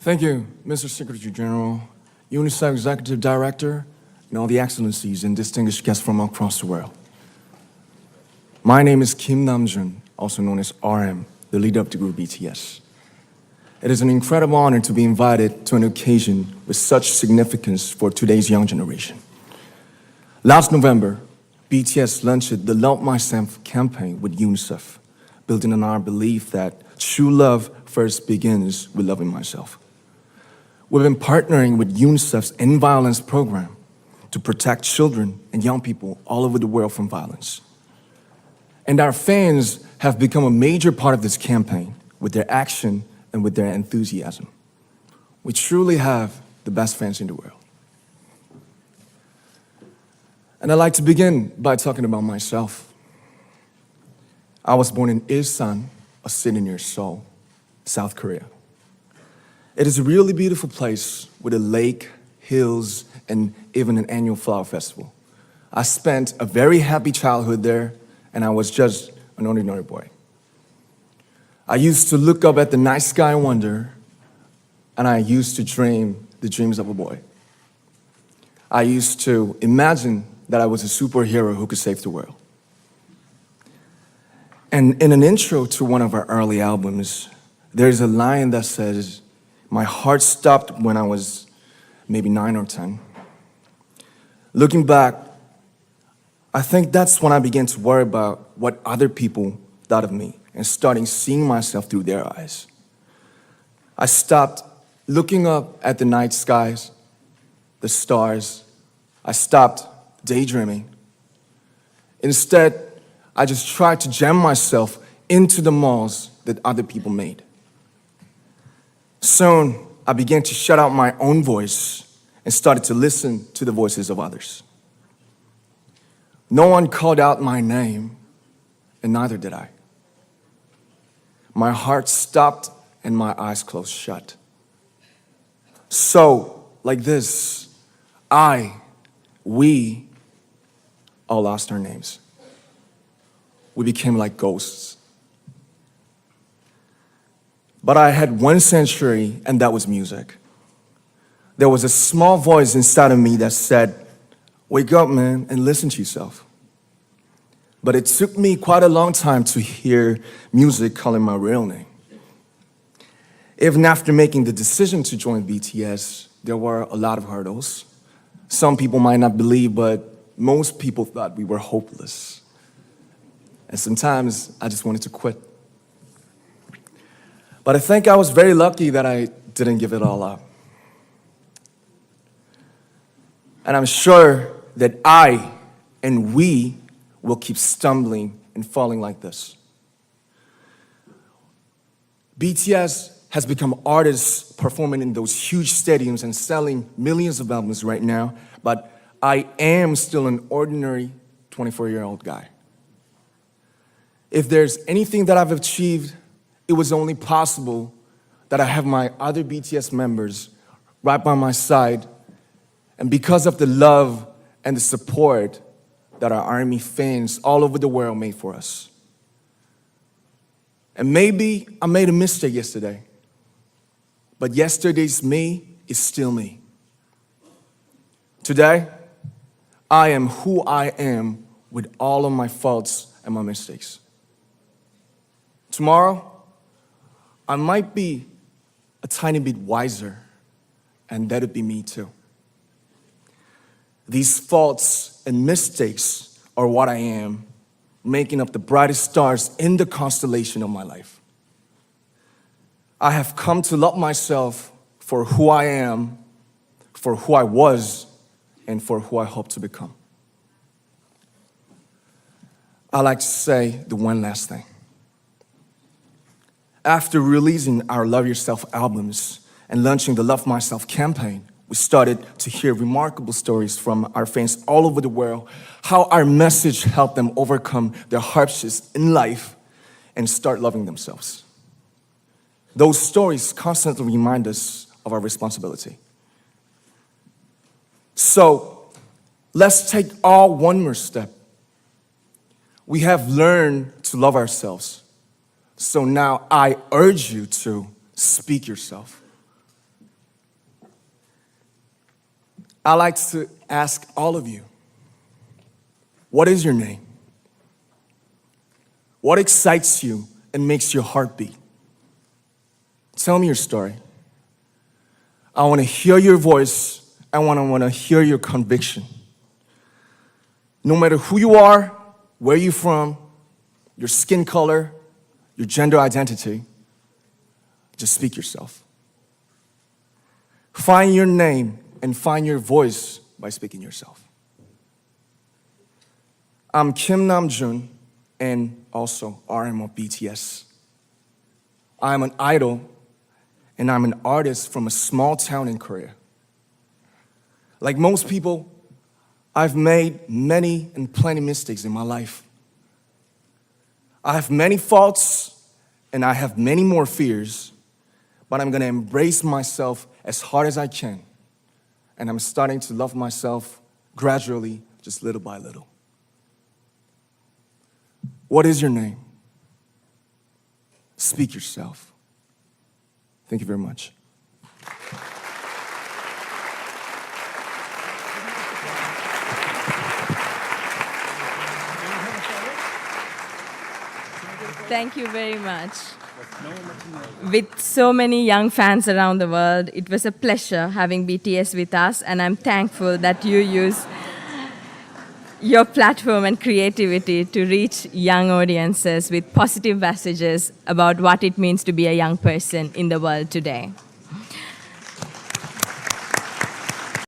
Thank you, Mr. Secretary General, UNICEF Executive Director, and all the excellencies and distinguished guests from across the world. My name is Kim Namjoon, also known as RM, the leader of the group BTS. It is an incredible honor to be invited to an occasion with such significance for today's young generation. Last November, BTS launched the Love Myself campaign with UNICEF, building on our belief that true love first begins with loving myself. We've been partnering with UNICEF's End Violence program to protect children and young people all over the world from violence. And our fans have become a major part of this campaign with their action and with their enthusiasm. We truly have the best fans in the world. And I'd like to begin by talking about myself. I was born in Ilsan, a city near Seoul, South Korea. It is a really beautiful place with a lake, hills, and even an annual flower festival. I spent a very happy childhood there, and I was just an ordinary boy. I used to look up at the night sky and wonder, and I used to dream the dreams of a boy. I used to imagine that I was a superhero who could save the world. And in an intro to one of our early albums, there's a line that says, "My heart stopped when I was maybe 9 or 10. Looking back, I think that's when I began to worry about what other people thought of me and starting seeing myself through their eyes. I stopped looking up at the night skies, the stars. I stopped daydreaming. Instead, I just tried to jam myself into the malls that other people made. Soon, I began to shut out my own voice and started to listen to the voices of others. No one called out my name, and neither did I. My heart stopped and my eyes closed shut. So, like this, we all lost our names. We became like ghosts. But I had one sanctuary, and that was music. There was a small voice inside of me that said, "Wake up, man, and listen to yourself." But it took me quite a long time to hear music calling my real name. Even after making the decision to join BTS, there were a lot of hurdles. Some people might not believe, but most people thought we were hopeless. And sometimes I just wanted to quit. But I think I was very lucky that I didn't give it all up. And I'm sure that I and we will keep stumbling and falling like this. BTS has become artists performing in those huge stadiums and selling millions of albums right now, but I am still an ordinary 24-year-old guy. If there's anything that I've achieved, it was only possible that I have my other BTS members right by my side, and because of the love and the support that our ARMY fans all over the world made for us. And maybe I made a mistake yesterday, but yesterday's me is still me. Today, I am who I am with all of my faults and my mistakes. Tomorrow, I might be a tiny bit wiser, and that'd be me too. These faults and mistakes are what I am, making up the brightest stars in the constellation of my life. I have come to love myself for who I am, for who I was, and for who I hope to become. I like to say the one last thing. After releasing our Love Yourself albums and launching the Love Myself campaign, we started to hear remarkable stories from our fans all over the world, how our message helped them overcome their hardships in life and start loving themselves. Those stories constantly remind us of our responsibility. So, let's take all one more step. We have learned to love ourselves. So now I urge you to speak yourself. I like to ask all of you, what is your name? What excites you and makes your heart beat? Tell me your story. I want to hear your voice. I want to hear your conviction. No matter who you are, where you're from, your skin color, your gender identity, just speak yourself. Find your name and find your voice by speaking yourself. I'm Kim Namjoon and also RM of BTS. I'm an idol and I'm an artist from a small town in Korea. Like most people, I've made many and plenty mistakes in my life. I have many faults and I have many more fears, but I'm gonna embrace myself as hard as I can. And I'm starting to love myself gradually, just little by little. What is your name? Speak yourself. Thank you very much. Thank you very much. With so many young fans around the world, it was a pleasure having BTS with us, and I'm thankful that you use your platform and creativity to reach young audiences with positive messages about what it means to be a young person in the world today.